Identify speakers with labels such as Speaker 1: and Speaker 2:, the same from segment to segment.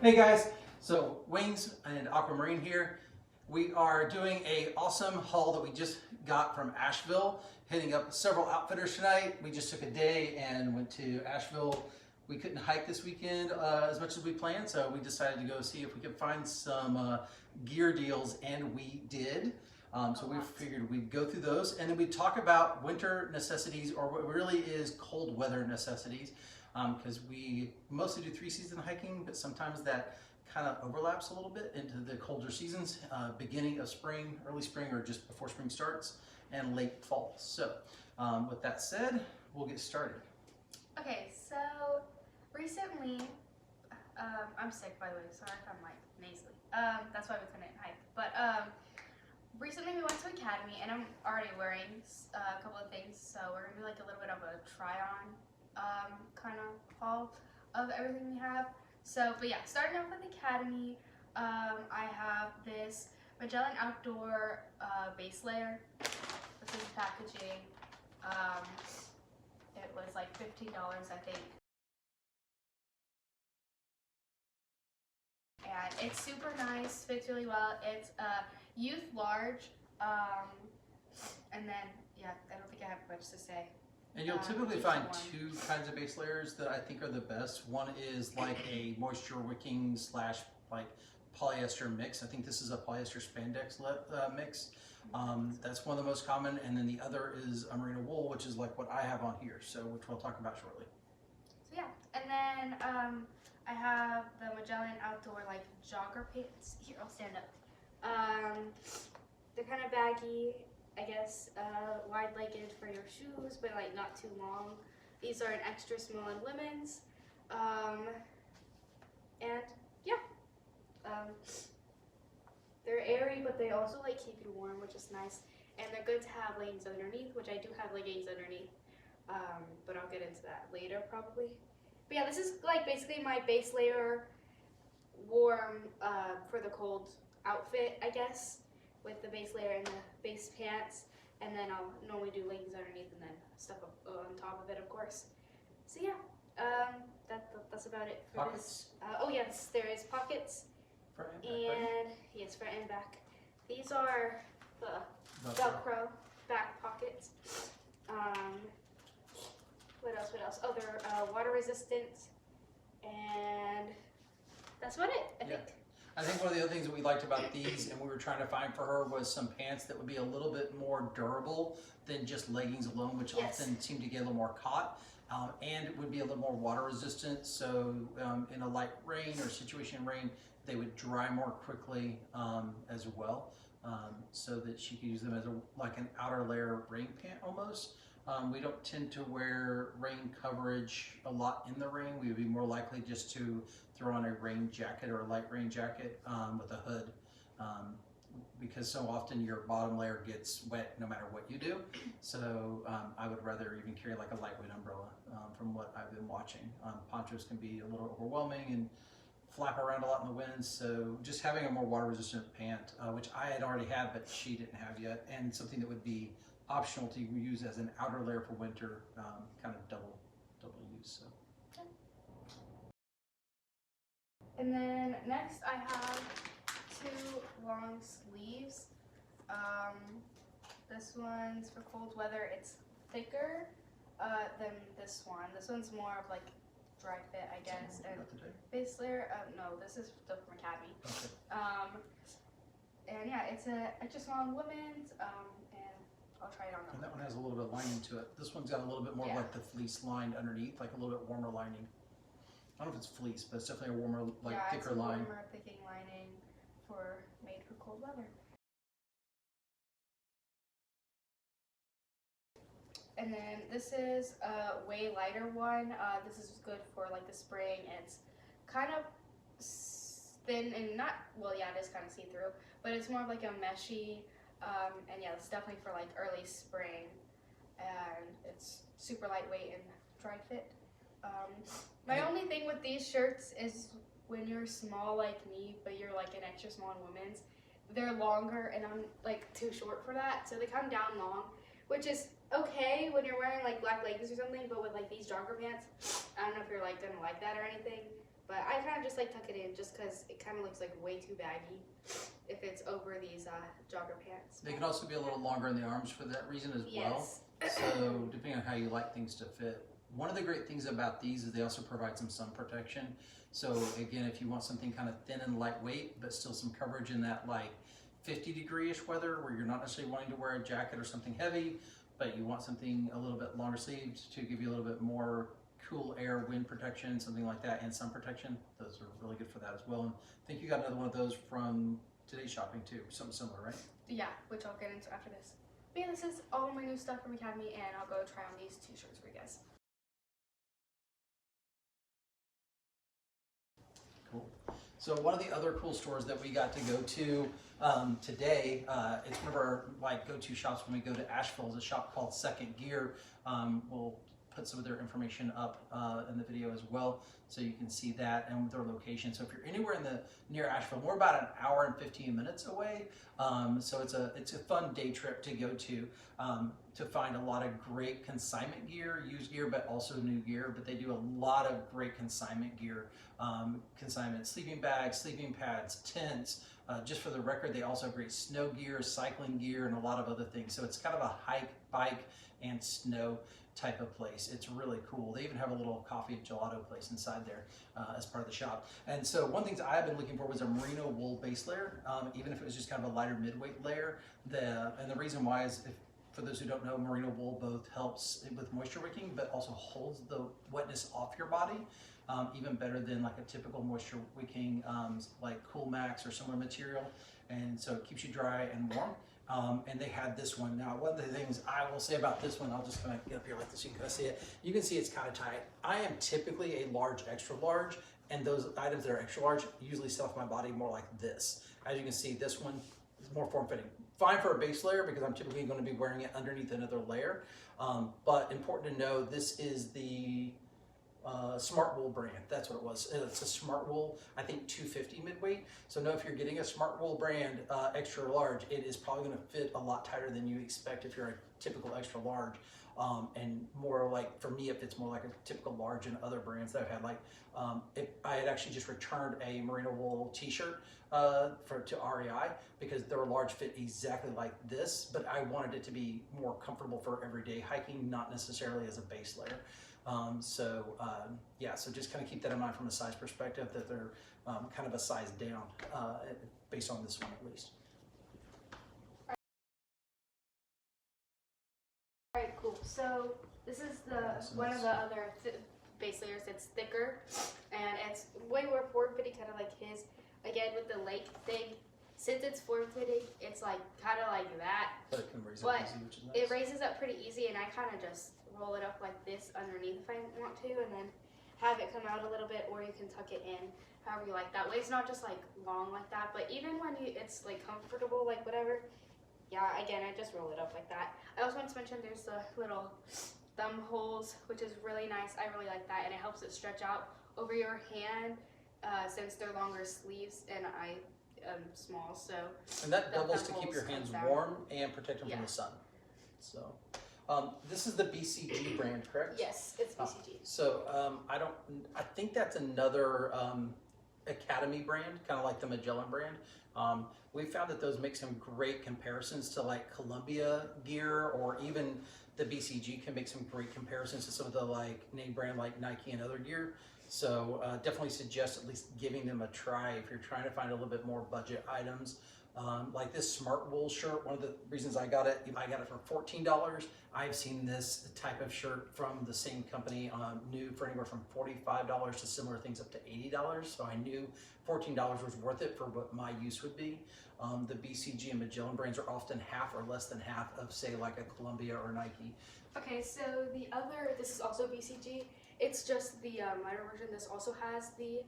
Speaker 1: Hey guys, so Wings and Aquamarine here. We are doing a awesome haul that we just got from Asheville, hitting up several outfitters tonight. We just took a day and went to Asheville. We couldn't hike this weekend as much as we planned, so we decided to go see if we could find some gear deals, and we did. So we figured we'd go through those, and then we'd talk about winter necessities, or what really is cold weather necessities, because we mostly do 3-season hiking, but sometimes that kind of overlaps a little bit into the colder seasons, beginning of spring, early spring, or just before spring starts, and late fall. So with that said, we'll get started.
Speaker 2: Okay, so recently, I'm sick by the way, sorry if I'm like nasally. That's why we couldn't hike. But recently we went to Academy, and I'm already wearing a couple of things, so we're gonna do like a little bit of a try-on kind of haul of everything we have. So, but yeah, starting off with Academy, I have this Magellan Outdoor base layer. This is packaging. It was like $15, I think. And it's super nice, fits really well. It's youth large, and then, yeah, I don't think I have much to say.
Speaker 1: And you'll typically find two kinds of base layers that I think are the best. One is like a moisture wicking slash like polyester mix. I think this is a polyester spandex mix. That's one of the most common. And then the other is a merino wool, which is like what I have on here, so which we'll talk about shortly.
Speaker 2: So yeah, and then I have the Magellan Outdoor like jogger pants. Here, I'll stand up. They're kind of baggy, I guess, wide-legged for your shoes, but like not too long. These are an extra small in women's, and yeah, they're airy, but they also like keep you warm, which is nice. And they're good to have leggings underneath, which I do have leggings underneath, but I'll get into that later probably. But yeah, this is like basically my base layer, warm for the cold outfit, I guess, with the base layer and the base pants, and then I'll normally do leggings underneath and then stuff up on top of it, of course. So yeah, that's about it for
Speaker 1: Pockets.
Speaker 2: this. Oh yes, there is pockets,
Speaker 1: Front
Speaker 2: and yes, front and back. These are the Velcro back pockets. What else? What else? Oh, they're water resistant, and that's about it, I think.
Speaker 1: I think one of the other things that we liked about these, and we were trying to find for her, was some pants that would be a little bit more durable than just leggings alone, which often seem to get a little more caught, and it would be a little more water resistant. So in a light rain or situation rain, they would dry more quickly as well, so that she could use them as like an outer layer rain pant almost. We don't tend to wear rain coverage a lot in the rain. We would be more likely just to throw on a rain jacket or a light rain jacket with a hood, because so often your bottom layer gets wet no matter what you do. So I would rather even carry like a lightweight umbrella from what I've been watching. Ponchos can be a little overwhelming and flap around a lot in the wind, so just having a more water resistant pant, which I had already had but she didn't have yet, and something that would be optional to use as an outer layer for winter, kind of double use. So.
Speaker 2: And then next I have two long sleeves. This one's for cold weather. It's thicker than this one. This one's more of like dry fit, I guess. And base layer, no, this is the from Academy. Okay. And yeah, it's a extra small in women's, and I'll try it on.
Speaker 1: And that one has a little bit of lining to it. This one's got a little bit more like the fleece lined underneath, like a little bit warmer lining. I don't know if it's fleece, but it's definitely a warmer, like thicker line.
Speaker 2: Yeah, it's a warmer, thicking lining made for cold weather. And then this is a way lighter one. This is good for like the spring, and it's kind of thin and not, well, yeah, it is kind of see-through, but it's more of like a meshy, and yeah, it's definitely for like early spring, and it's super lightweight and dry fit. My only thing with these shirts is when you're small like me, but you're like an extra small in women's, they're longer, and I'm like too short for that, so they come down long, which is okay when you're wearing like black leggings or something, but with like these jogger pants, I don't know if you're like gonna like that or anything, But I kind of just like tuck it in just because it kind of looks like way too baggy if it's over these jogger pants.
Speaker 1: They can also be a little longer in the arms for that reason as well. So depending on how you like things to fit. One of the great things about these is they also provide some sun protection. So again, if you want something kind of thin and lightweight, but still some coverage in that like 50-degree-ish weather where you're not necessarily wanting to wear a jacket or something heavy, but you want something a little bit longer sleeved to give you a little bit more cool air, wind protection, something like that, and sun protection. Those are really good for that as well. And I think you got another one of those from today's shopping too, something similar, right?
Speaker 2: Yeah, which I'll get into after this. But yeah, this is all my new stuff from Academy, and I'll go try on these two shirts for you guys.
Speaker 1: Cool. So one of the other cool stores that we got to go to today, it's one of our like go-to shops when we go to Asheville. Is a shop called Second Gear. We'll put some of their information up in the video as well, so you can see that and their location. So if you're anywhere in the near Asheville, we're about an hour and 15 minutes away. So it's a fun day trip to go to find a lot of great consignment gear, used gear, but also new gear. But they do a lot of great consignment gear, consignment sleeping bags, sleeping pads, tents. Just for the record, they also have great snow gear, cycling gear, and a lot of other things. So it's kind of a hike, bike, and snow type of place. It's really cool. They even have a little coffee and gelato place inside there as part of the shop. And so one thing I've been looking for was a merino wool base layer, even if it was just kind of a lighter midweight layer. And the reason why is, for those who don't know, merino wool both helps with moisture wicking, but also holds the wetness off your body. Even better than like a typical moisture wicking like Cool Max or similar material. And so it keeps you dry and warm. And they had this one. Now, one of the things I will say about this one, I'll just kind of get up here like this so you can kind of see it. You can see it's kind of tight. I am typically a large, extra large, and those items that are extra large usually stuff my body more like this. As you can see, this one is more form-fitting. Fine for a base layer because I'm typically going to be wearing it underneath another layer. But important to know, this is the Smart Wool brand. That's what it was. It's a Smart Wool, I think 250 midweight. So know if you're getting a Smart Wool brand extra large, it is probably going to fit a lot tighter than you expect if you're a typical extra large. And more like, for me, it fits more like a typical large in other brands that I've had. Like, I had actually just returned a merino wool t-shirt to REI because their large fit exactly like this, but I wanted it to be more comfortable for everyday hiking, not necessarily as a base layer. Yeah, so just kind of keep that in mind from a size perspective, that they're kind of a size down based on this one at least.
Speaker 2: All right, cool. So this is one of the other base layers that's thicker, and it's way more form-fitting, kind of like his. Again, with the lake thing, since it's form-fitting, it's like kind of like that.
Speaker 1: But it can raise up easy, which is nice.
Speaker 2: It raises up pretty easy, and I kind of just roll it up like this underneath if I want to, and then have it come out a little bit, or you can tuck it in however you like. That way it's not just like long like that, but even when it's like comfortable, like whatever, yeah, again, I just roll it up like that. I also want to mention there's the little thumb holes, which is really nice. I really like that, and it helps it stretch out over your hand since they're longer sleeves, and I am small, so.
Speaker 1: And that doubles to keep your hands warm and protect them from the sun. So. This is the BCG brand, correct?
Speaker 2: Yes, it's BCG.
Speaker 1: I think that's another Academy brand, kind of like the Magellan brand. We found that those make some great comparisons to like Columbia gear, or even the BCG can make some great comparisons to some of the like name brand like Nike and other gear. So definitely suggest at least giving them a try if you're trying to find a little bit more budget items. Like this Smart Wool shirt, one of the reasons I got it for $14. I've seen this type of shirt from the same company new for anywhere from $45 to similar things up to $80. So I knew $14 was worth it for what my use would be. The BCG and Magellan brands are often half or less than half of, say, like a Columbia or Nike.
Speaker 2: Okay, so this is also BCG. It's just the lighter version. This also has the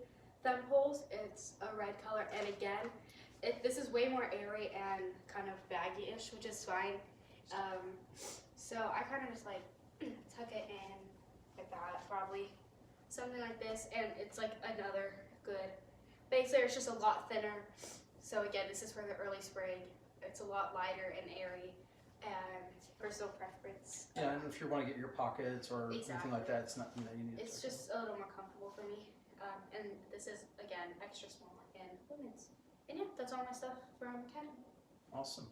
Speaker 2: thumb holes. It's a red color, and again, this is way more airy and kind of baggy-ish, which is fine. So I kind of just like tuck it in like that, probably something like this, and it's like another good base layer. It's just a lot thinner. So again, this is for the early spring. It's a lot lighter and airy, and personal preference.
Speaker 1: Yeah, and if you want to get your pockets or anything like that, it's not, you need.
Speaker 2: It's just a little more comfortable for me. And this is, again, extra small in women's. And yeah, that's all my stuff from Ken.
Speaker 1: Awesome.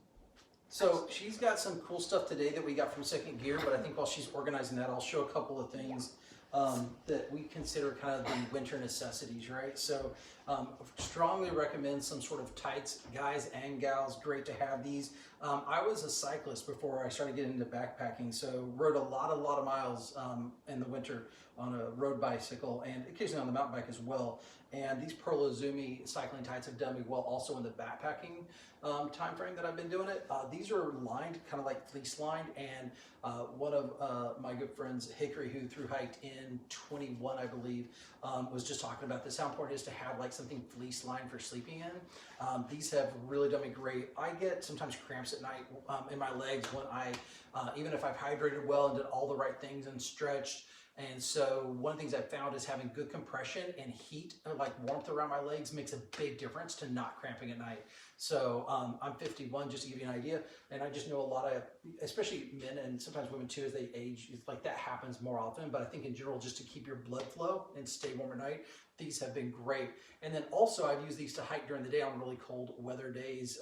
Speaker 1: So she's got some cool stuff today that we got from Second Gear, but I think while she's organizing that, I'll show a couple of things that we consider kind of the winter necessities, right? So strongly recommend some sort of tights, guys and gals, great to have these. I was a cyclist before I started getting into backpacking, so rode a lot of miles in the winter on a road bicycle and occasionally on the mountain bike as well. And these Pearl Izumi cycling tights have done me well also in the backpacking time frame that I've been doing it. These are lined, kind of like fleece lined, and one of my good friends, Hickory, who thru hiked in 21, I believe, was just talking about this, how important it is to have like something fleece lined for sleeping in. These have really done me great. I get sometimes cramps at night in my legs when I, even if I've hydrated well and did all the right things and stretched. And so one of the things I've found is having good compression and heat, like warmth around my legs, makes a big difference to not cramping at night. So I'm 51, just to give you an idea, and I just know a lot of, especially men and sometimes women too, as they age, it's like that happens more often. But I think in general, just to keep your blood flow and stay warm at night, these have been great. And then also I've used these to hike during the day on really cold weather days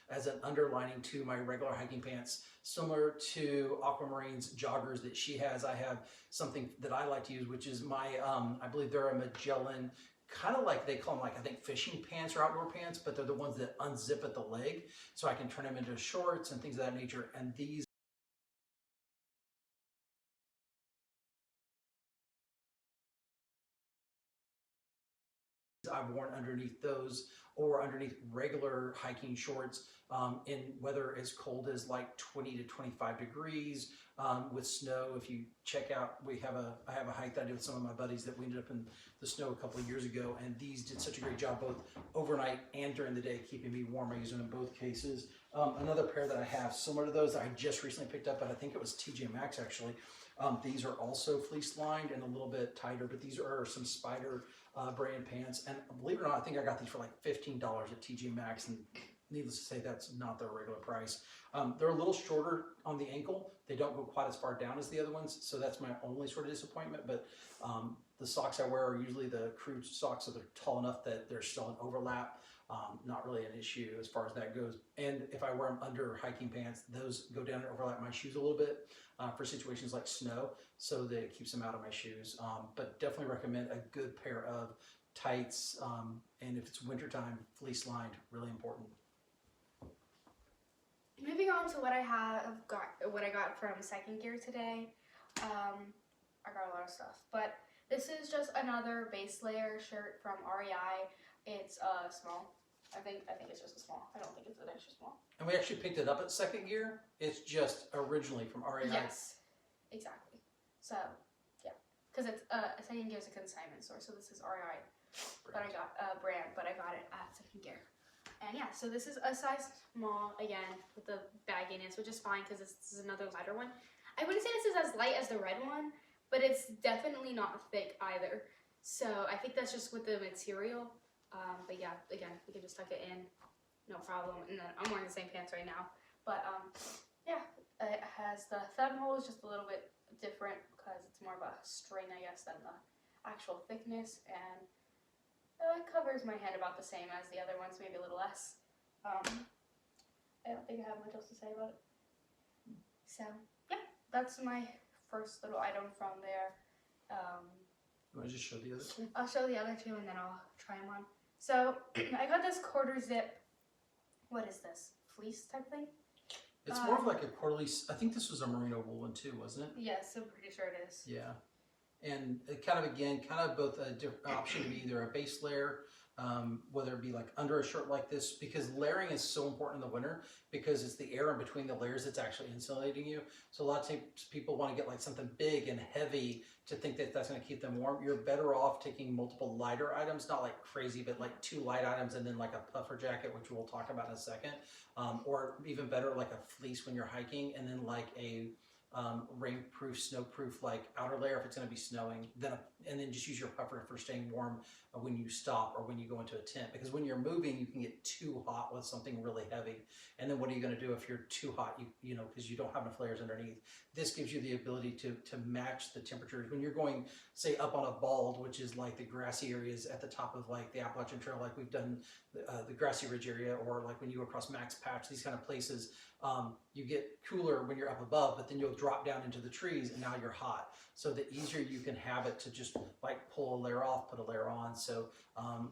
Speaker 1: as an underlining to my regular hiking pants. Similar to Aquamarine's joggers that she has, I have something that I like to use, which is my, I believe they're a Magellan, kind of like they call them, like I think fishing pants or outdoor pants, but they're the ones that unzip at the leg, so I can turn them into shorts and things of that nature. And these I've worn underneath those or underneath regular hiking shorts in weather as cold as like 20 to 25 degrees with snow. If you check out, I have a hike that I did with some of my buddies that we ended up in the snow a couple of years ago, and these did such a great job both overnight and during the day keeping me warm. I use them in both cases. Another pair that I have similar to those that I just recently picked up, and I think it was TJ Maxx actually. These are also fleece lined and a little bit tighter, but these are some Spider brand pants, and believe it or not, I think I got these for like $15 at TJ Maxx, and needless to say, that's not their regular price. They're a little shorter on the ankle. They don't go quite as far down as the other ones, so that's my only sort of disappointment. But the socks I wear are usually the crew socks, so they're tall enough that there's still an overlap. Not really an issue as far as that goes. And if I wear them under hiking pants, those go down and overlap my shoes a little bit for situations like snow, so that it keeps them out of my shoes. But definitely recommend a good pair of tights, and if it's wintertime, fleece lined, really important.
Speaker 2: Moving on to what I got from Second Gear today. I got a lot of stuff, but this is just another base layer shirt from REI. It's small. I think it's just a small. I don't think it's an extra small.
Speaker 1: And we actually picked it up at Second Gear. It's just originally from REI.
Speaker 2: Yes, exactly. So yeah, because it's Second Gear is a consignment store, so this is REI. But I got a brand, but I got it at Second Gear. And yeah, so this is a size small, again, with the bagginess, which is fine because this is another lighter one. I wouldn't say this is as light as the red one, but it's definitely not thick either. So I think that's just with the material. But yeah, again, we can just tuck it in, no problem. And then I'm wearing the same pants right now. But yeah, it has the thumb hole is just a little bit different because it's more of a string, I guess, than the actual thickness. And it covers my head about the same as the other ones, maybe a little less. I don't think I have much else to say about it. So, yeah, that's my first little item from there.
Speaker 1: You want to just show the other two?
Speaker 2: I'll show the other two and then I'll try them on. So, I got this quarter zip, what is this, fleece type thing?
Speaker 1: It's more of like a quarterly, I think this was a merino wool one too, wasn't it?
Speaker 2: Yes, I'm pretty sure it is.
Speaker 1: Yeah. And it kind of both a different option to be either a base layer, whether it be like under a shirt like this, because layering is so important in the winter because it's the air in between the layers that's actually insulating you. So a lot of times people want to get like something big and heavy to think that that's going to keep them warm. You're better off taking multiple lighter items, not like crazy, but like 2 light items and then like a puffer jacket, which we'll talk about in a second, or even better, like a fleece when you're hiking, and then like a rainproof, snowproof like outer layer if it's going to be snowing, and then just use your puffer for staying warm when you stop or when you go into a tent, because when you're moving you can get too hot with something really heavy, and then what are you going to do if you're too hot, you know, because you don't have enough layers underneath. this gives you the ability to match the temperatures. When you're going, say, up on a bald, which is like the grassy areas at the top of like the Appalachian Trail, like we've done the Grassy Ridge area, or like when you go across Max Patch, these kind of places, you get cooler when you're up above, but then you'll drop down into the trees and now you're hot. So the easier you can have it to just like pull a layer off, put a layer on. So,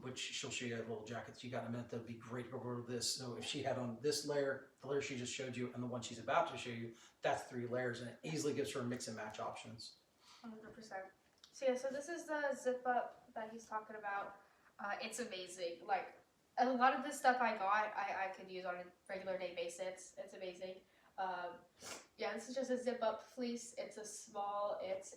Speaker 1: which she'll show you a little jacket that you got in a minute that'll be great to go over this. So if she had on this layer, the layer she just showed you, and the one she's about to show you, that's 3 layers, and it easily gives her mix and match options.
Speaker 2: 100%. So yeah, so this is the zip up that he's talking about. It's amazing. Like, a lot of this stuff I got, I could use on a regular day basis. It's amazing. Yeah, this is just a zip up fleece. It's a small, it's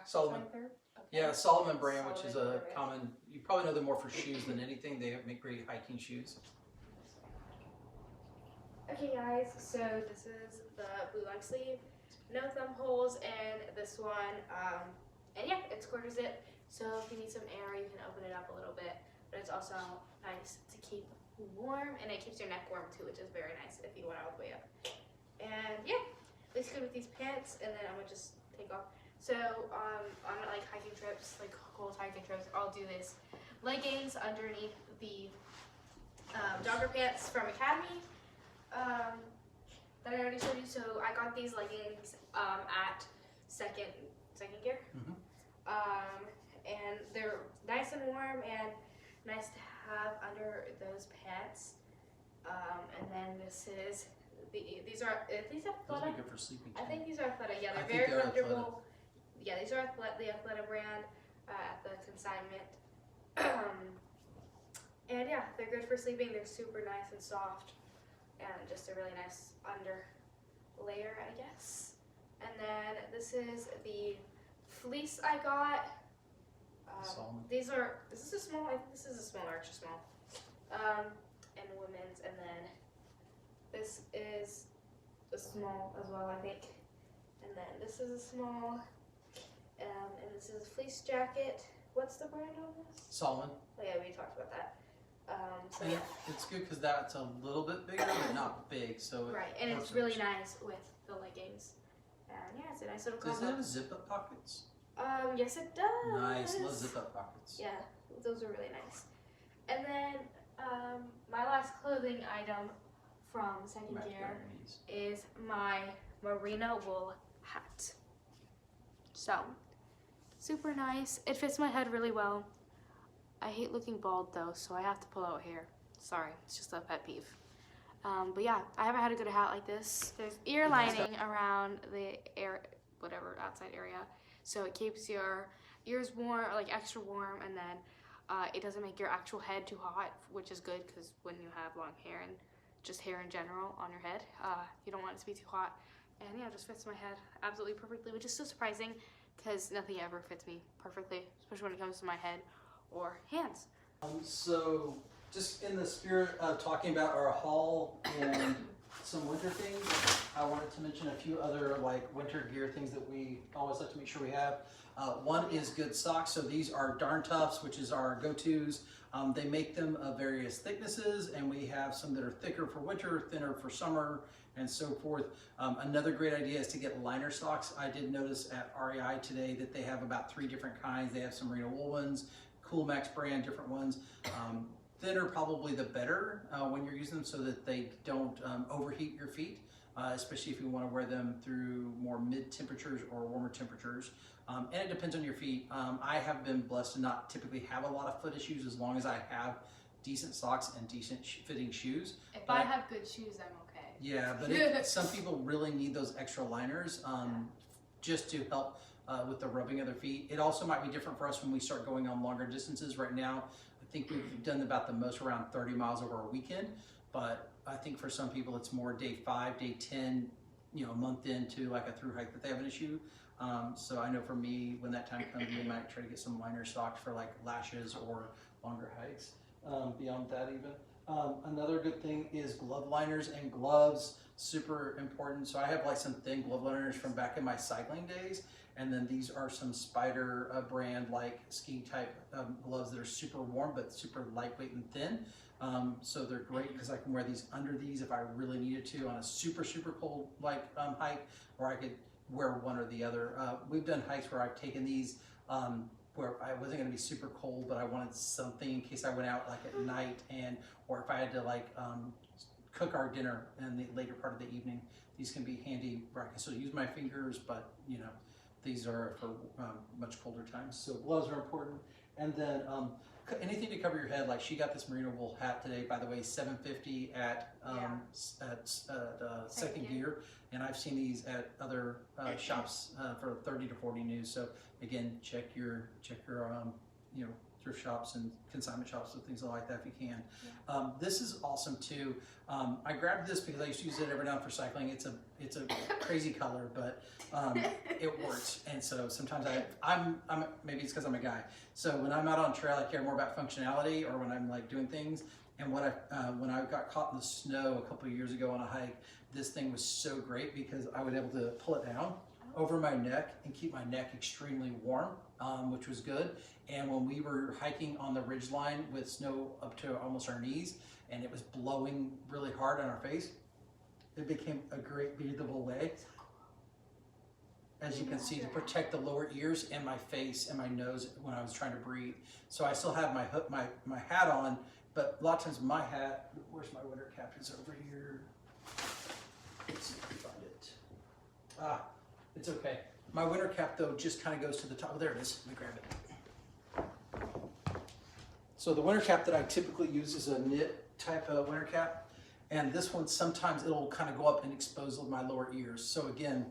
Speaker 1: Solomon.
Speaker 2: Okay.
Speaker 1: Yeah, Solomon brand, which is a
Speaker 2: Solomon brand.
Speaker 1: common, you probably know them more for shoes than anything. They make great hiking shoes.
Speaker 2: Okay guys, so this is the blue long sleeve, no thumb holes, and this one, and yeah, it's quarter zip, so if you need some air, you can open it up a little bit, but it's also nice to keep warm, and it keeps your neck warm too, which is very nice if you want it all the way up. And yeah, looks good with these pants, and then I'm gonna just take off. So on like hiking trips, like cold hiking trips, I'll do this leggings underneath the jogger pants from Academy. That I already showed you. So I got these leggings at second gear, and they're nice and warm and nice to have under those pants. And then this is these are
Speaker 1: Those
Speaker 2: Athleta.
Speaker 1: would be good for sleeping too.
Speaker 2: I think these are Athleta. Yeah,
Speaker 1: I
Speaker 2: they're
Speaker 1: think
Speaker 2: very
Speaker 1: they're
Speaker 2: comfortable. Yeah, these are the Athleta brand at the consignment. And yeah, they're good for sleeping. They're super nice and soft, and just a really nice under layer, I guess. And then this is the fleece I got. This is a small, I think this is a small or extra small. And women's, and then this is a small as well, I think. And then this is a small, and this is a fleece jacket. What's the brand on this?
Speaker 1: Solomon.
Speaker 2: Oh yeah, we talked about that. So
Speaker 1: And
Speaker 2: yeah.
Speaker 1: it's good because that's a little bit bigger, but not big. So
Speaker 2: Right, and it's really nice with the leggings. And yeah, it's a nice little
Speaker 1: Does it
Speaker 2: combo.
Speaker 1: have zip up pockets?
Speaker 2: Yes it does.
Speaker 1: Nice, love zip up pockets.
Speaker 2: Yeah, those are really nice. And then my last clothing item from second
Speaker 1: Match
Speaker 2: gear
Speaker 1: Pyrenees.
Speaker 2: is my merino wool hat. So, super nice. It fits my head really well. I hate looking bald though, so I have to pull out hair. Sorry, it's just a pet peeve. But yeah, I haven't had a good hat like this. There's ear lining around the outside area, so it keeps your ears warm, like extra warm, and then it doesn't make your actual head too hot, which is good because when you have long hair and just hair in general on your head, you don't want it to be too hot. And yeah, it just fits my head absolutely perfectly, which is so surprising because nothing ever fits me perfectly, especially when it comes to my head or hands.
Speaker 1: So, just in the spirit of talking about our haul and some winter things, I wanted to mention a few other like winter gear things that we always like to make sure we have. One is good socks. So these are Darn Toughs, which is our go-tos. They make them of various thicknesses, and we have some that are thicker for winter, thinner for summer, and so forth. Another great idea is to get liner socks. I did notice at REI today that they have about 3 different kinds. They have some merino wool ones, Cool Max brand, different ones. Thinner probably the better when you're using them so that they don't overheat your feet, especially if you want to wear them through more mid temperatures or warmer temperatures. And it depends on your feet. I have been blessed to not typically have a lot of foot issues as long as I have decent socks and decent fitting shoes.
Speaker 2: If
Speaker 1: But
Speaker 2: I have good shoes, I'm okay.
Speaker 1: Yeah, but some people really need those extra liners just to help with the rubbing of their feet. It also might be different for us when we start going on longer distances. Right now, I think we've done about the most around 30 miles over a weekend, but I think for some people it's more day 5, day 10, a month into like a through hike that they have an issue. So I know for me, when that time comes, we might try to get some liner socks for like lashes or longer hikes. Beyond that even. Another good thing is glove liners and gloves, super important. So I have like some thin glove liners from back in my cycling days. And then these are some Spider brand like ski type gloves that are super warm but super lightweight and thin. So they're great because I can wear these under these if I really needed to on a super cold like hike, or I could wear one or the other. We've done hikes where I've taken these where I wasn't going to be super cold, but I wanted something in case I went out like at night, or if I had to like cook our dinner in the later part of the evening. These can be handy where I can still use my fingers, but you know, these are for much colder times. So gloves are important, and then anything to cover your head. Like she got this merino wool hat today, by the way, $7.50 at Second Gear, and I've seen these at other shops for 30 to 40 new. So again, check your you know, thrift shops and consignment shops and things like that if you can. This is awesome too. I grabbed this because I used to use it every now and for cycling. It's a crazy color, but it works. And so sometimes I'm maybe it's because I'm a guy. So when I'm out on trail, I care more about functionality, or when I'm like doing things. And when I got caught in the snow a couple of years ago on a hike, this thing was so great because I was able to pull it down over my neck and keep my neck extremely warm, which was good. And when we were hiking on the ridge line with snow up to almost our knees, and it was blowing really hard on our face, it became a great breathable way, as you can see, to protect the lower ears and my face and my nose when I was trying to breathe. So I still have my hat on, but a lot of times my hat, where's my winter cap? It's over here. Let's see if I can find it. It's okay. My winter cap though just kind of goes to the top. Oh, there it is. Let me grab it. So the winter cap that I typically use is a knit type of winter cap, and this one sometimes it'll kind of go up and expose my lower ears. So again,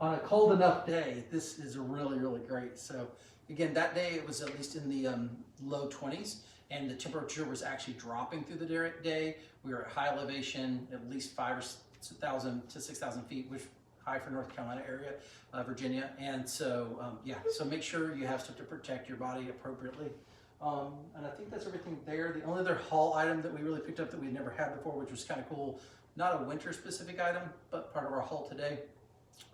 Speaker 1: on a cold enough day, this is really great. So again, that day it was at least in the low 20s, and the temperature was actually dropping through the day. We were at high elevation, at least 5,000 to 6,000 feet, which high for North Carolina area, Virginia. And so, yeah, so make sure you have stuff to protect your body appropriately. And I think that's everything there. The only other haul item that we really picked up that we'd never had before, which was kind of cool, not a winter specific item, but part of our haul today,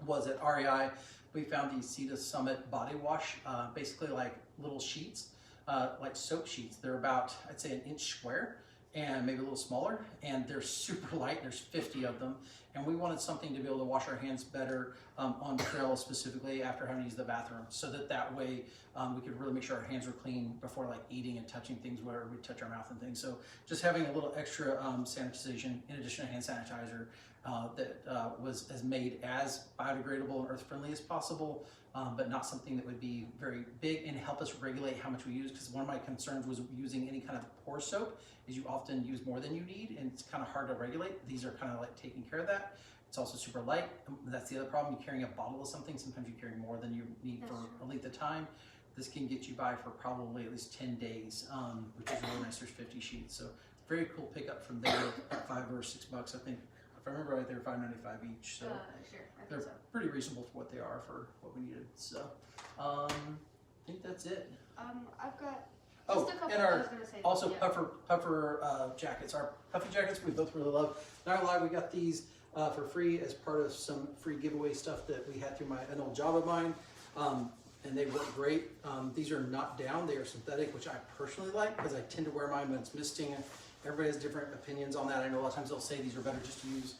Speaker 1: was at REI. We found these Cedar Summit body wash, basically like little sheets, like soap sheets. They're about, I'd say, 1 inch square and maybe a little smaller, and they're super light. There's 50 of them, and we wanted something to be able to wash our hands better on trail, specifically after having to use the bathroom, so that way we could really make sure our hands were clean before like eating and touching things where we touch our mouth and things. So just having a little extra sanitization in addition to hand sanitizer that was as made as biodegradable and earth friendly as possible, but not something that would be very big and help us regulate how much we use, because one of my concerns was using any kind of pour soap is you often use more than you need, and it's kind of hard to regulate. These are kind of like taking care of that. It's also super light. That's the other problem. You're carrying a bottle of something, sometimes you carry more than you need for a length of time. This can get you by for probably at least 10 days, which is really nice. There's 50 sheets. So very cool pickup from there at $5 or $6, I think. If I remember right, they're $5.95 each. So
Speaker 2: sure,
Speaker 1: they're pretty reasonable for what they are for what we needed. So I think that's it.
Speaker 2: I've got
Speaker 1: Oh,
Speaker 2: just a couple.
Speaker 1: and
Speaker 2: I
Speaker 1: our
Speaker 2: was gonna say,
Speaker 1: also puffer jackets. Our puffy jackets we both really love. Not gonna lie, we got these for free as part of some free giveaway stuff that we had through an old job of mine, and they work great. These are not down; they are synthetic, which I personally like because I tend to wear mine when it's misting. Everybody has different opinions on that. I know a lot of times they'll say these are better just to use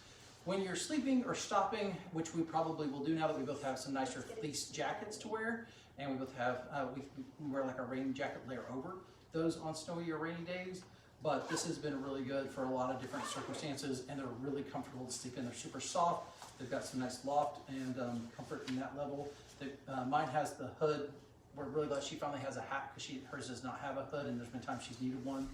Speaker 1: when you're sleeping or stopping, which we probably will do now that we both have some nicer fleece jackets to wear. And we both have, we wear like a rain jacket layer over those on snowy or rainy days. But this has been really good for a lot of different circumstances, and they're really comfortable to sleep in. They're super soft. They've got some nice loft and comfort in that level. Mine has the hood. We're really glad she finally has a hat because hers does not have a hood, and there's been times she's needed one.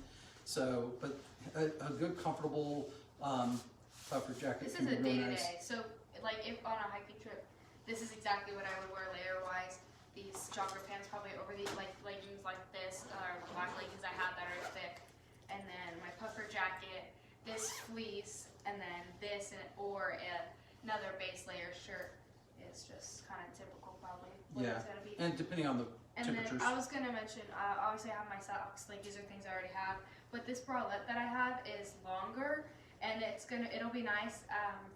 Speaker 1: So, but a good, comfortable puffer jacket.
Speaker 2: This is a day-to-day. So, like if on a hiking trip, this is exactly what I would wear layer-wise. These jogger pants probably over the leggings like this, or black leggings I have that are thick, and then my puffer jacket, this fleece, and then this or another base layer shirt is just kind of typical probably what it's gonna be.
Speaker 1: And depending on the temperatures.
Speaker 2: Then I was gonna mention, obviously I have my socks, like these are things I already have, but this bralette that I have is longer, and it'll be nice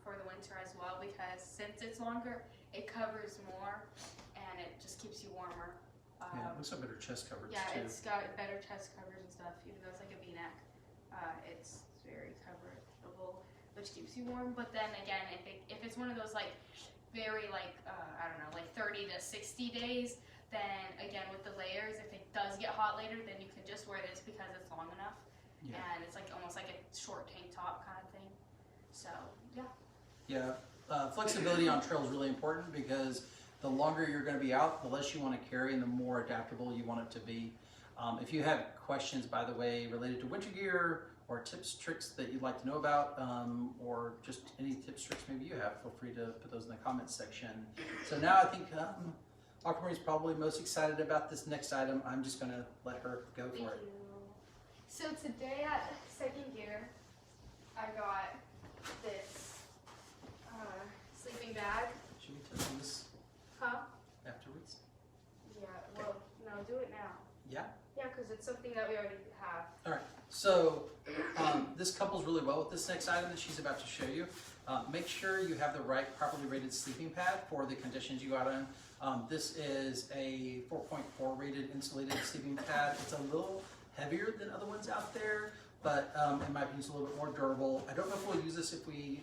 Speaker 2: for the winter as well, because since it's longer, it covers more and it just keeps you warmer.
Speaker 1: Yeah, it looks like better chest coverage
Speaker 2: Yeah,
Speaker 1: too.
Speaker 2: it's got better chest coverage and stuff, even though it's like a V-neck. It's very comfortable, which keeps you warm. But then again, if it's one of those like very like I don't know, like 30 to 60 days, then again with the layers, if it does get hot later, then you can just wear this because it's long enough, and it's like almost like a short tank top kind of thing. So yeah.
Speaker 1: Yeah, flexibility on trail is really important because the longer you're going to be out, the less you want to carry and the more adaptable you want it to be. If you have questions, by the way, related to winter gear or tips, tricks that you'd like to know about, or just any tips, tricks maybe you have, feel free to put those in the comments section. So now I think Aquamarine is probably most excited about this next item. I'm just going to let her go for
Speaker 2: Thank
Speaker 1: it.
Speaker 2: you. So today at Second Gear, I got this sleeping bag.
Speaker 1: Should we touch on this
Speaker 2: Huh?
Speaker 1: afterwards?
Speaker 2: Yeah, well, no, do it now.
Speaker 1: Yeah?
Speaker 2: Yeah, because it's something that we already have.
Speaker 1: All right, so this couples really well with this next item that she's about to show you. Make sure you have the right properly rated sleeping pad for the conditions you got in. This is a 4.4 rated insulated sleeping pad. It's a little heavier than other ones out there, but in my opinion, it's a little bit more durable. I don't know if we'll use this if we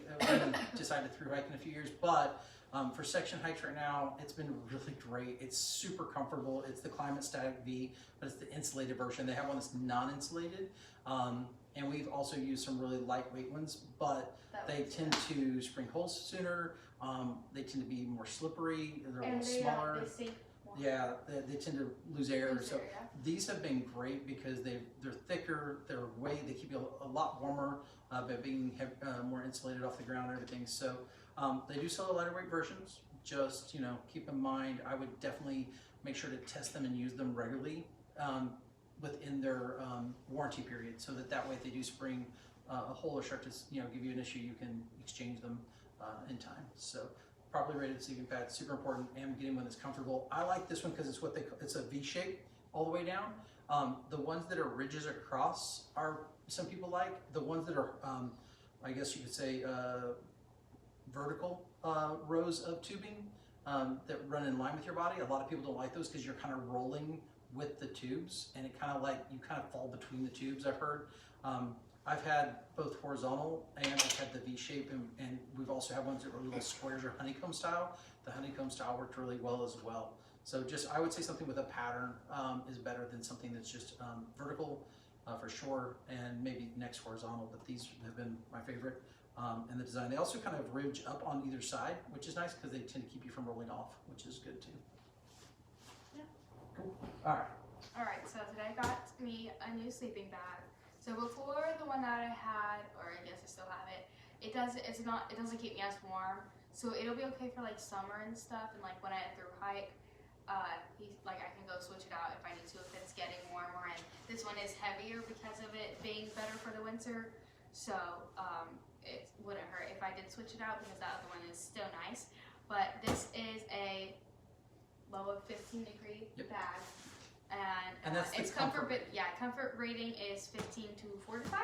Speaker 1: decide to thru hike in a few years, but for section hikes right now, it's been really great. It's super comfortable. It's the Climate Static V, but it's the insulated version. They have one that's non-insulated, and we've also used some really lightweight ones, but they tend to spring holes sooner. They tend to be more slippery. They're a little smaller.
Speaker 2: They sink more.
Speaker 1: Yeah, they tend to lose air. So these have been great because they're thicker. They keep you a lot warmer by being more insulated off the ground and everything. So. They do sell lighter weight versions. Just keep in mind, I would definitely make sure to test them and use them regularly within their warranty period, so that way if they do spring a hole or start to give you an issue, you can exchange them in time. So properly rated sleeping pad, super important, and getting one that's comfortable. I like this one because it's a V shape all the way down. The ones that are ridges across are some people like. The ones that are I guess you could say vertical rows of tubing that run in line with your body. A lot of people don't like those because you're kind of rolling with the tubes, and it kind of like you kind of fall between the tubes, I've heard. I've had both horizontal and I've had the V shape, and we've also had ones that were little squares or honeycomb style. The honeycomb style worked really well as well. So I would say something with a pattern is better than something that's just vertical for sure, and maybe next horizontal, but these have been my favorite. And the design, they also kind of ridge up on either side, which is nice because they tend to keep you from rolling off, which is good too.
Speaker 2: Yeah.
Speaker 1: Cool. All right.
Speaker 2: All right. So today I got me a new sleeping bag. So before the one that I had, or I guess I still have it, it doesn't keep me as warm. So it'll be okay for like summer and stuff, and like when I thru hike, I can go switch it out if I need to if it's getting warmer. And this one is heavier because of it being better for the winter. So it wouldn't hurt if I did switch it out because that other one is still nice. But this is a low of 15-degree bag, and
Speaker 1: that's
Speaker 2: its
Speaker 1: the comfort rating.
Speaker 2: Comfort rating is 15 to 45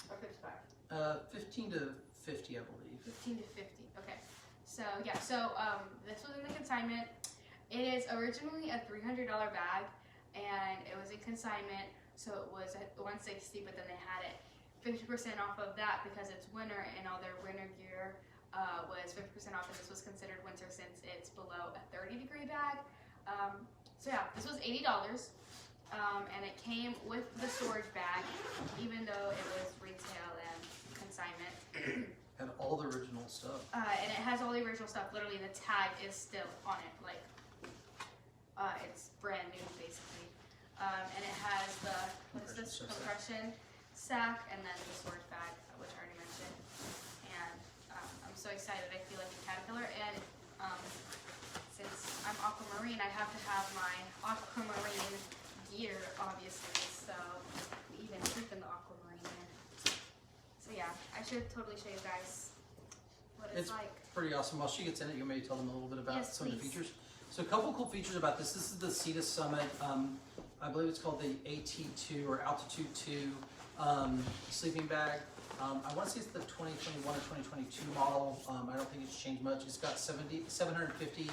Speaker 2: or 55.
Speaker 1: 15 to 50, I believe.
Speaker 2: 15 to 50. Okay. So yeah. So this was in the consignment. It is originally a $300 bag, and it was in consignment, so it was at $160. But then they had it 50% off of that because it's winter, and all their winter gear was 50% off, and this was considered winter since it's below a 30-degree bag. So yeah, this was $80, and it came with the storage bag, even though it was retail and consignment.
Speaker 1: And all the original stuff.
Speaker 2: And it has all the original stuff. Literally, the tag is still on it. Like, it's brand new, basically. And it has the compression sack, and then the storage bag, which I already mentioned. And I'm so excited. I feel like a caterpillar. And since I'm Aquamarine, I have to have my Aquamarine gear, obviously. So we even sleep in the Aquamarine. So yeah, I should totally show you guys what it's like.
Speaker 1: Pretty awesome. While she gets in it, you may tell them a little bit about some of the features. So a couple cool features about this. This is the Cetus Summit. I believe it's called the AT2 or Altitude 2 sleeping bag. I want to say it's the 2021 or 2022 model. I don't think it's changed much. It's got 750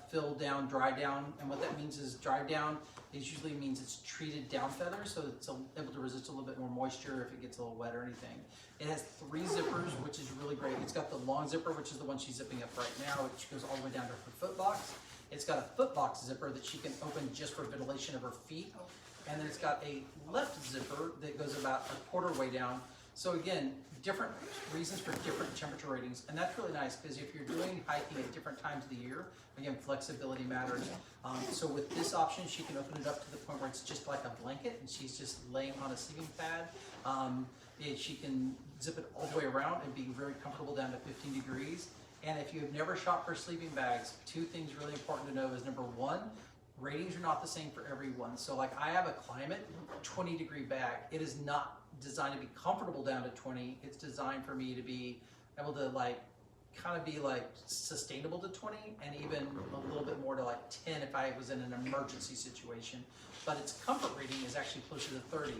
Speaker 1: fill down, dry down, and what that means is dry down is usually means it's treated down feather, so it's able to resist a little bit more moisture if it gets a little wet or anything. It has 3 zippers, which is really great. It's got the long zipper, which is the one she's zipping up right now, which goes all the way down to her foot box. It's got a foot box zipper that she can open just for ventilation of her feet. And then it's got a left zipper that goes about a quarter way down. So again, different reasons for different temperature ratings. And that's really nice because if you're doing hiking at different times of the year, again, flexibility matters. So with this option, she can open it up to the point where it's just like a blanket and she's just laying on a sleeping pad. She can zip it all the way around and be very comfortable down to 15 degrees. And if you have never shopped for sleeping bags, 2 things really important to know is number 1, ratings are not the same for everyone. So like I have a Climate 20-degree bag. It is not designed to be comfortable down to 20. It's designed for me to be able to like kind of be like sustainable to 20 and even a little bit more to like 10 if I was in an emergency situation. But its comfort rating is actually closer to 30.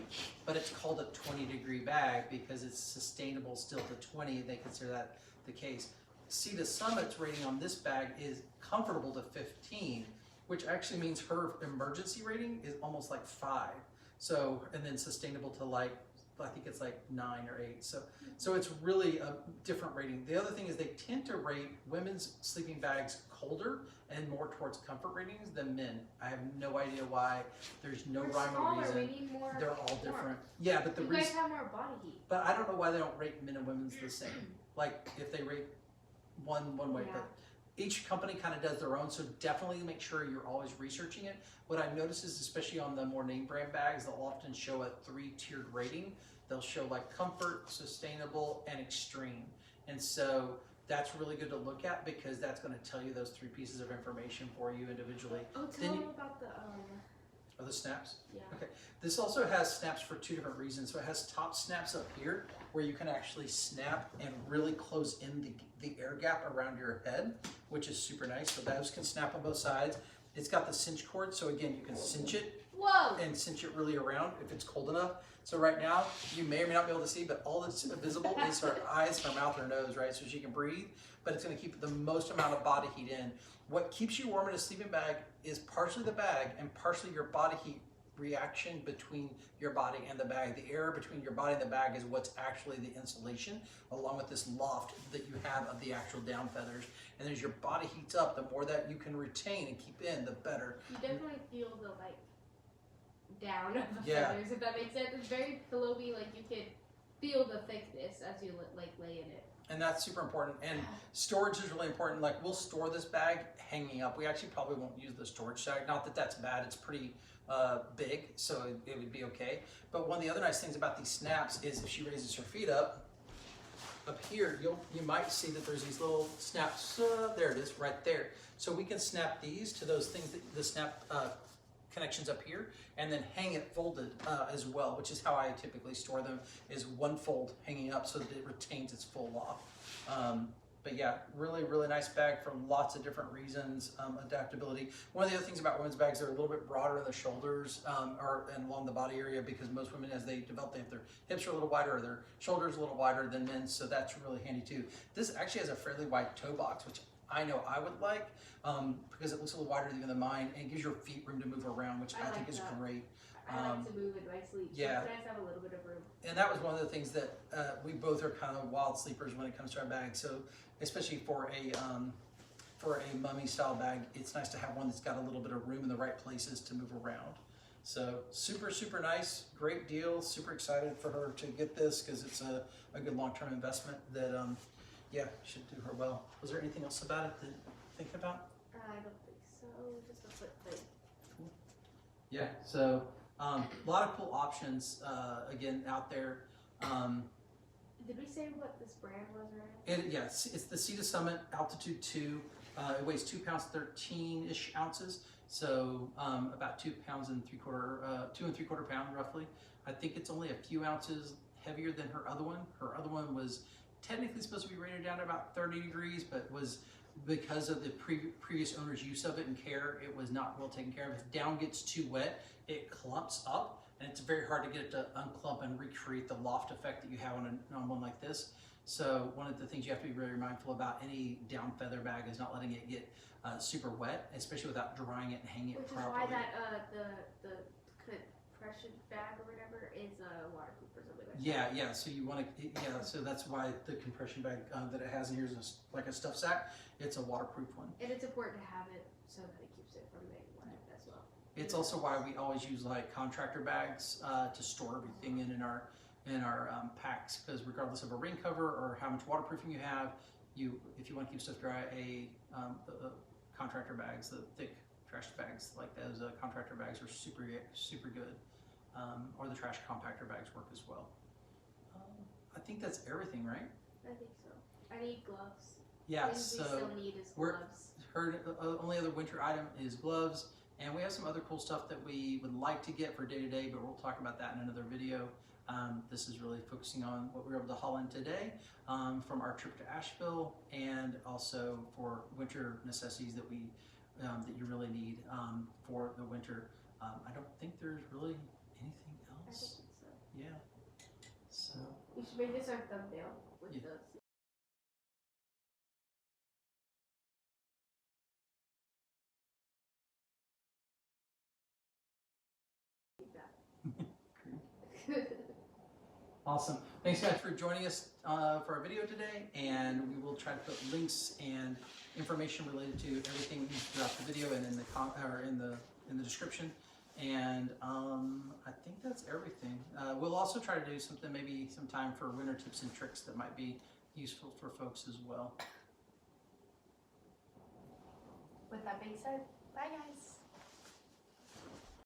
Speaker 1: But it's called a 20-degree bag because it's sustainable still to 20. They consider that the case. Sea to Summit's rating on this bag is comfortable to 15, which actually means her emergency rating is almost like 5. So, and then sustainable to like, I think it's like 9 or 8. So it's really a different rating. The other thing is they tend to rate women's sleeping bags colder and more towards comfort ratings than men. I have no idea why. There's no rhyme or reason. They're all different. Yeah, but
Speaker 2: you guys have more body heat.
Speaker 1: But I don't know why they don't rate men and women's the same. Like if they rate one way,
Speaker 2: yeah.
Speaker 1: But each company kind of does their own, so definitely make sure you're always researching it. What I've noticed is, especially on the more name brand bags, they'll often show a 3-tiered rating. They'll show like comfort, sustainable, and extreme. And so that's really good to look at because that's going to tell you those 3 pieces of information for you individually.
Speaker 2: Oh, tell them about the
Speaker 1: the snaps?
Speaker 2: Yeah.
Speaker 1: Okay. This also has snaps for 2 different reasons. So it has top snaps up here where you can actually snap and really close in the air gap around your head, which is super nice. So those can snap on both sides. It's got the cinch cord, so again, you can cinch it.
Speaker 2: Whoa!
Speaker 1: And cinch it really around if it's cold enough. So right now, you may or may not be able to see, but all that's visible is her eyes, her mouth, her nose, right? So she can breathe, but it's gonna keep the most amount of body heat in. What keeps you warm in a sleeping bag is partially the bag and partially your body heat reaction between your body and the bag. The air between your body and the bag is what's actually the insulation, along with this loft that you have of the actual down feathers. And as your body heats up, the more that you can retain and keep in, the better.
Speaker 2: You definitely feel the like down of the
Speaker 1: Yeah.
Speaker 2: feathers, if that makes sense. It's very pillowy, like you could feel the thickness as you like lay in it.
Speaker 1: And that's super important. And storage is really important. Like we'll store this bag hanging up. We actually probably won't use the storage side. Not that that's bad. It's pretty big, so it would be okay. But one of the other nice things about these snaps is if she raises her feet up here, you might see that there's these little snaps. There it is, right there. So we can snap these to those things, the snap connections up here, and then hang it folded as well, which is how I typically store them, is one fold hanging up so that it retains its full loft. But yeah, really, really nice bag for lots of different reasons, adaptability. One of the other things about women's bags, they're a little bit broader in the shoulders and along the body area because most women, as they develop, their hips are a little wider or their shoulders a little wider than men, so that's really handy too. This actually has a fairly wide toe box, which I know I would like because it looks a little wider even than mine, and it gives your feet room to move around, which I think is great.
Speaker 2: I like to move in my sleep, so
Speaker 1: yeah.
Speaker 2: it's nice to have a little bit of room.
Speaker 1: And that was one of the things that we both are kind of wild sleepers when it comes to our bags. So especially for a mummy style bag, it's nice to have one that's got a little bit of room in the right places to move around. So super, super nice, great deal. Super excited for her to get this because it's a good long-term investment that, yeah, should do her well. Was there anything else about it to think about?
Speaker 2: I don't think so, just a foot plate.
Speaker 1: Cool. Yeah, so a lot of cool options, again, out there.
Speaker 2: Did we say what this brand was, right?
Speaker 1: Yes, it's the Sea to Summit Altitude 2. It weighs 2 pounds 13-ish ounces, so about 2 pounds and 2 3/4 pound roughly. I think it's only a few ounces heavier than her other one. Her other one was technically supposed to be rated down to about 30 degrees, but was because of the previous owner's use of it and care, it was not well taken care of. If down gets too wet, it clumps up, and it's very hard to get it to unclump and recreate the loft effect that you have on one like this. So one of the things you have to be very mindful about any down feather bag is not letting it get super wet, especially without drying it and hanging it properly.
Speaker 2: Which is why that the compression bag or whatever is waterproof or something like that.
Speaker 1: Yeah. So you want to, so that's why the compression bag that it has in here is like a stuff sack. It's a waterproof one.
Speaker 2: And it's important to have it so that it keeps it from being wet as well.
Speaker 1: It's also why we always use like contractor bags to store everything in our packs, because regardless of a rain cover or how much waterproofing you have, if you want to keep stuff dry, the contractor bags, the thick trash bags like those contractor bags are super good, or the trash compactor bags work as well. I think that's everything, right?
Speaker 2: I think so. I need gloves.
Speaker 1: Yeah,
Speaker 2: Things
Speaker 1: so
Speaker 2: we still need is gloves.
Speaker 1: Only other winter item is gloves, and we have some other cool stuff that we would like to get for day to day, but we'll talk about that in another video. This is really focusing on what we were able to haul in today from our trip to Asheville, and also for winter necessities that you really need for the winter. I don't think there's really anything else.
Speaker 2: I think so.
Speaker 1: Yeah. So
Speaker 2: We should make this our thumbnail with
Speaker 1: Yeah.
Speaker 2: those.
Speaker 1: awesome. Thanks guys for joining us for our video today, and we will try to put links and information related to everything throughout the video and in the description. And I think that's everything. We'll also try to do something, maybe sometime for winter tips and tricks that might be useful for folks as well.
Speaker 2: With that being said, bye guys.